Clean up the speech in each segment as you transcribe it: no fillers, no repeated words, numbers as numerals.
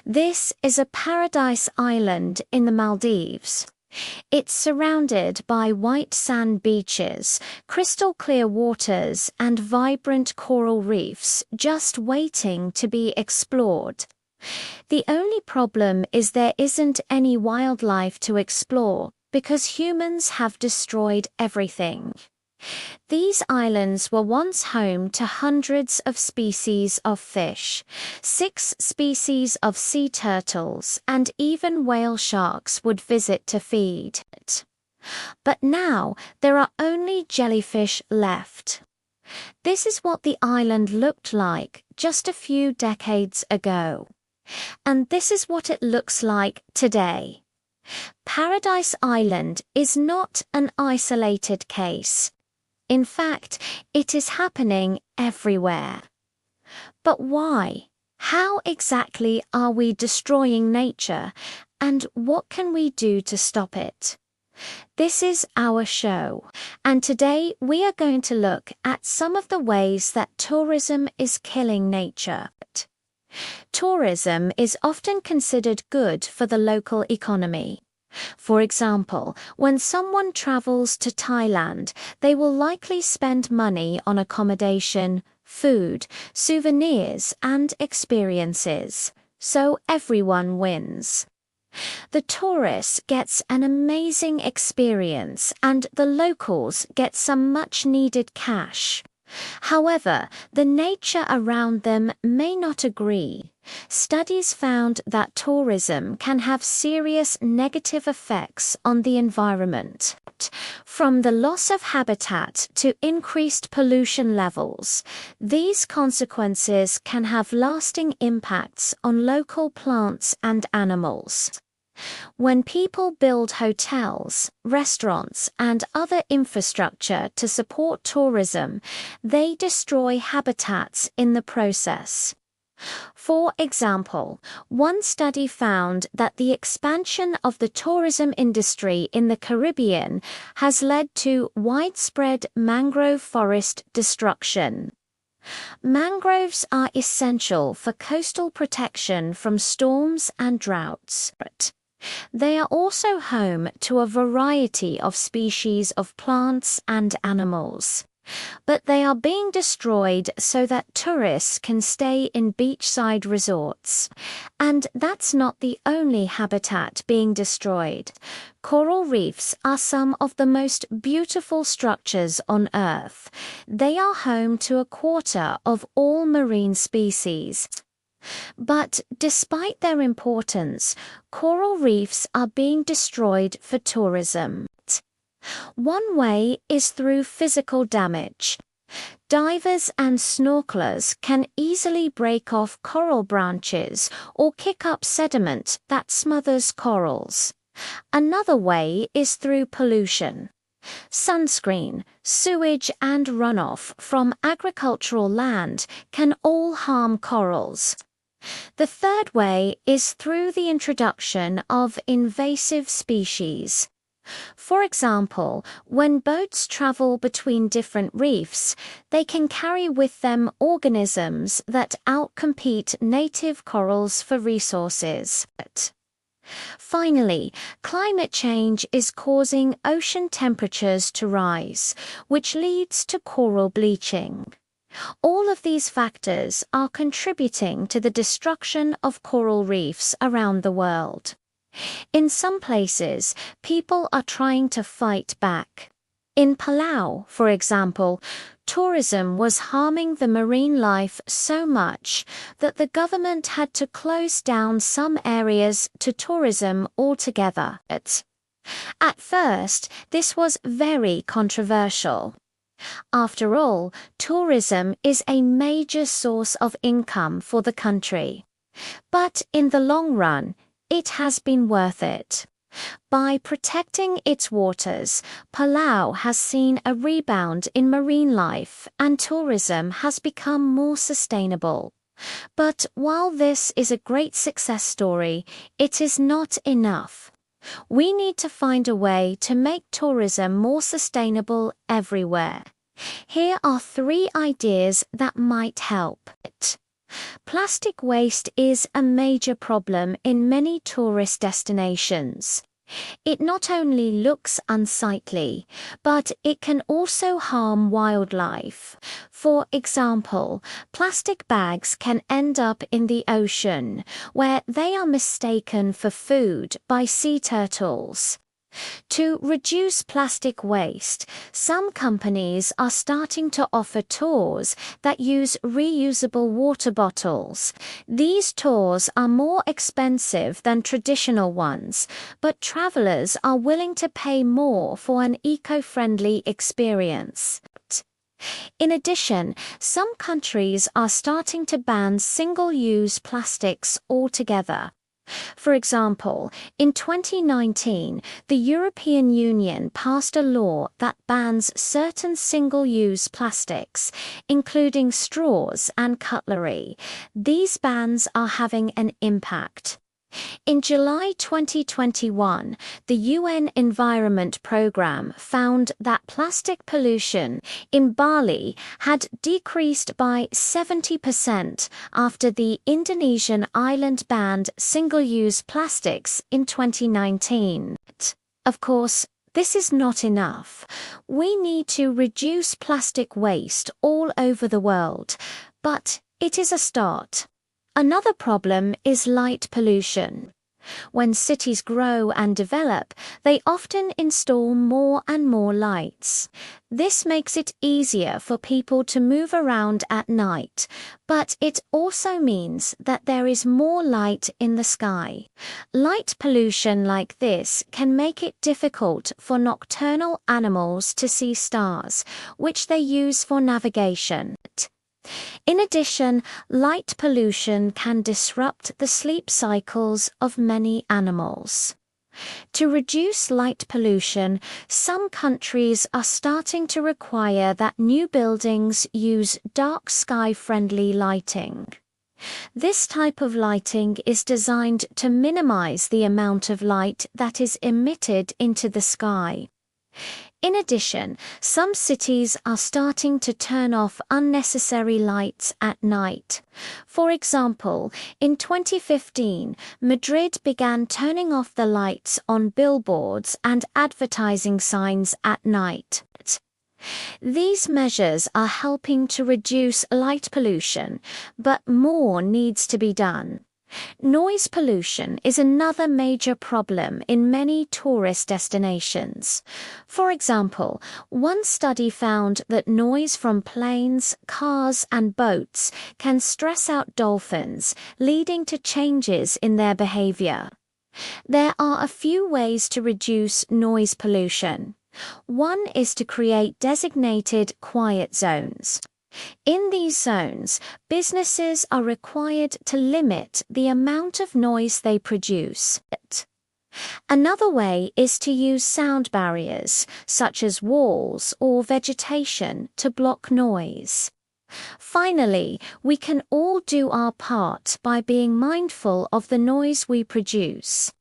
This is a paradise island in the Maldives. It's surrounded by white sand beaches, crystal clear waters, and vibrant coral reefs just waiting to be explored. The only problem is there isn't any wildlife to explore because humans have destroyed everything. These islands were once home to hundreds of species of fish, 6 species of sea turtles, and even whale sharks would visit to feed. But now there are only jellyfish left. This is what the island looked like just a few decades ago. And this is what it looks like today. Paradise Island is not an isolated case. In fact, it is happening everywhere. But why? How exactly are we destroying nature, and what can we do to stop it? This is our show, and today we are going to look at some of the ways that tourism is killing nature. Tourism is often considered good for the local economy. For example, when someone travels to Thailand, they will likely spend money on accommodation, food, souvenirs, and experiences. So everyone wins. The tourist gets an amazing experience and the locals get some much-needed cash. However, the nature around them may not agree. Studies found that tourism can have serious negative effects on the environment, from the loss of habitat to increased pollution levels. These consequences can have lasting impacts on local plants and animals. When people build hotels, restaurants, and other infrastructure to support tourism, they destroy habitats in the process. For example, one study found that the expansion of the tourism industry in the Caribbean has led to widespread mangrove forest destruction. Mangroves are essential for coastal protection from storms and droughts. They are also home to a variety of species of plants and animals. But they are being destroyed so that tourists can stay in beachside resorts. And that's not the only habitat being destroyed. Coral reefs are some of the most beautiful structures on Earth. They are home to a quarter of all marine species. But despite their importance, coral reefs are being destroyed for tourism. One way is through physical damage. Divers and snorkelers can easily break off coral branches or kick up sediment that smothers corals. Another way is through pollution. Sunscreen, sewage, and runoff from agricultural land can all harm corals. The third way is through the introduction of invasive species. For example, when boats travel between different reefs, they can carry with them organisms that outcompete native corals for resources. Finally, climate change is causing ocean temperatures to rise, which leads to coral bleaching. All of these factors are contributing to the destruction of coral reefs around the world. In some places, people are trying to fight back. In Palau, for example, tourism was harming the marine life so much that the government had to close down some areas to tourism altogether. At first, this was very controversial. After all, tourism is a major source of income for the country. But in the long run, it has been worth it. By protecting its waters, Palau has seen a rebound in marine life and tourism has become more sustainable. But while this is a great success story, it is not enough. We need to find a way to make tourism more sustainable everywhere. Here are 3 ideas that might help. Plastic waste is a major problem in many tourist destinations. It not only looks unsightly, but it can also harm wildlife. For example, plastic bags can end up in the ocean, where they are mistaken for food by sea turtles. To reduce plastic waste, some companies are starting to offer tours that use reusable water bottles. These tours are more expensive than traditional ones, but travelers are willing to pay more for an eco-friendly experience. In addition, some countries are starting to ban single-use plastics altogether. For example, in 2019, the European Union passed a law that bans certain single-use plastics, including straws and cutlery. These bans are having an impact. In July 2021, the UN Environment Programme found that plastic pollution in Bali had decreased by 70% after the Indonesian island banned single-use plastics in 2019. Of course, this is not enough. We need to reduce plastic waste all over the world, but it is a start. Another problem is light pollution. When cities grow and develop, they often install more and more lights. This makes it easier for people to move around at night, but it also means that there is more light in the sky. Light pollution like this can make it difficult for nocturnal animals to see stars, which they use for navigation. In addition, light pollution can disrupt the sleep cycles of many animals. To reduce light pollution, some countries are starting to require that new buildings use dark sky-friendly lighting. This type of lighting is designed to minimize the amount of light that is emitted into the sky. In addition, some cities are starting to turn off unnecessary lights at night. For example, in 2015, Madrid began turning off the lights on billboards and advertising signs at night. These measures are helping to reduce light pollution, but more needs to be done. Noise pollution is another major problem in many tourist destinations. For example, one study found that noise from planes, cars, and boats can stress out dolphins, leading to changes in their behavior. There are a few ways to reduce noise pollution. One is to create designated quiet zones. In these zones, businesses are required to limit the amount of noise they produce. Another way is to use sound barriers, such as walls or vegetation, to block noise. Finally, we can all do our part by being mindful of the noise we produce.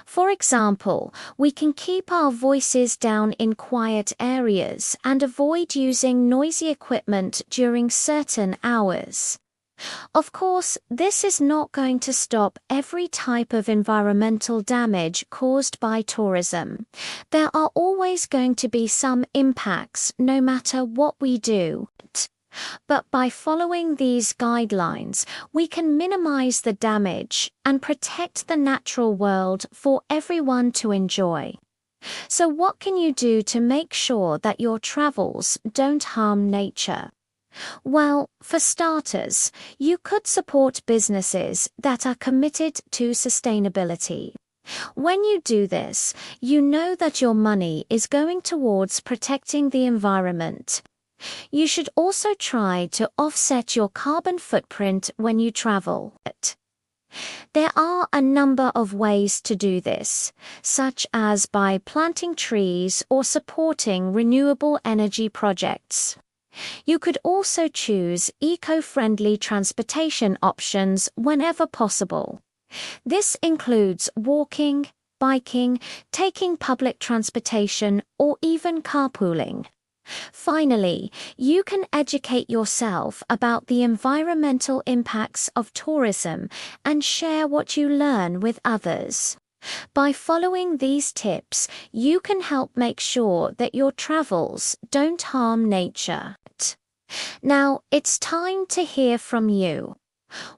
For example, we can keep our voices down in quiet areas and avoid using noisy equipment during certain hours. Of course, this is not going to stop every type of environmental damage caused by tourism. There are always going to be some impacts no matter what we do. But by following these guidelines, we can minimize the damage and protect the natural world for everyone to enjoy. So what can you do to make sure that your travels don't harm nature? Well, for starters, you could support businesses that are committed to sustainability. When you do this, you know that your money is going towards protecting the environment. You should also try to offset your carbon footprint when you travel. There are a number of ways to do this, such as by planting trees or supporting renewable energy projects. You could also choose eco-friendly transportation options whenever possible. This includes walking, biking, taking public transportation, or even carpooling. Finally, you can educate yourself about the environmental impacts of tourism and share what you learn with others. By following these tips, you can help make sure that your travels don't harm nature. Now, it's time to hear from you.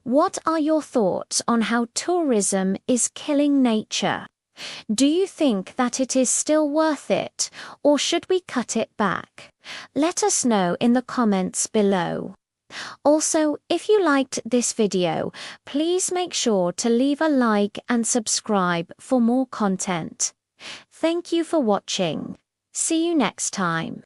What are your thoughts on how tourism is killing nature? Do you think that it is still worth it, or should we cut it back? Let us know in the comments below. Also, if you liked this video, please make sure to leave a like and subscribe for more content. Thank you for watching. See you next time.